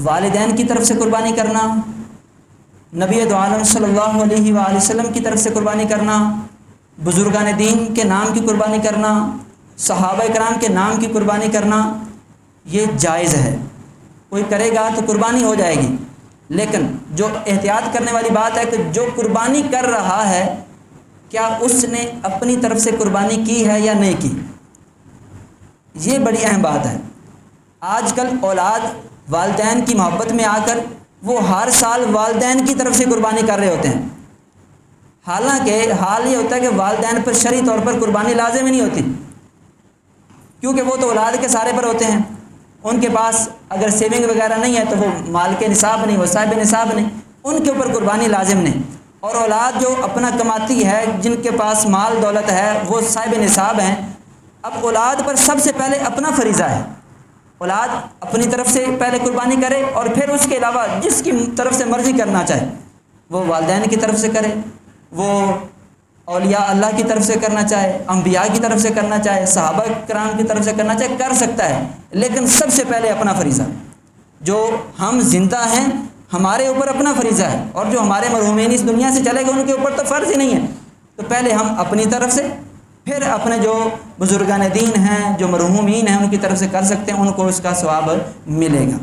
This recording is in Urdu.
والدین کی طرف سے قربانی کرنا، نبی دو عالم صلی اللہ علیہ وآلہ وسلم کی طرف سے قربانی کرنا، بزرگان دین کے نام کی قربانی کرنا، صحابہ کرام کے نام کی قربانی کرنا، یہ جائز ہے، کوئی کرے گا تو قربانی ہو جائے گی۔ لیکن جو احتیاط کرنے والی بات ہے کہ جو قربانی کر رہا ہے کیا اس نے اپنی طرف سے قربانی کی ہے یا نہیں کی، یہ بڑی اہم بات ہے۔ آج کل اولاد والدین کی محبت میں آ کر وہ ہر سال والدین کی طرف سے قربانی کر رہے ہوتے ہیں، حالانکہ حال یہ ہوتا ہے کہ والدین پر شرعی طور پر قربانی لازم ہی نہیں ہوتی، کیونکہ وہ تو اولاد کے سہارے پر ہوتے ہیں، ان کے پاس اگر سیونگ وغیرہ نہیں ہے تو وہ مال کے نصاب نہیں، وہ صاحب نصاب نہیں، ان کے اوپر قربانی لازم نہیں۔ اور اولاد جو اپنا کماتی ہے، جن کے پاس مال دولت ہے، وہ صاحب نصاب ہیں۔ اب اولاد پر سب سے پہلے اپنا فریضہ ہے، اولاد اپنی طرف سے پہلے قربانی کرے اور پھر اس کے علاوہ جس کی طرف سے مرضی کرنا چاہے، وہ والدین کی طرف سے کرے، وہ اولیاء اللہ کی طرف سے کرنا چاہے، انبیاء کی طرف سے کرنا چاہے، صحابہ کرام کی طرف سے کرنا چاہے، کر سکتا ہے، لیکن سب سے پہلے اپنا فریضہ، جو ہم زندہ ہیں ہمارے اوپر اپنا فریضہ ہے، اور جو ہمارے مرحومین اس دنیا سے چلے گئے ان کے اوپر تو فرض ہی نہیں ہے، تو پہلے ہم اپنی طرف سے، پھر اپنے جو بزرگان دین ہیں، جو مرحومین ہیں، ان کی طرف سے کر سکتے ہیں، ان کو اس کا ثواب ملے گا۔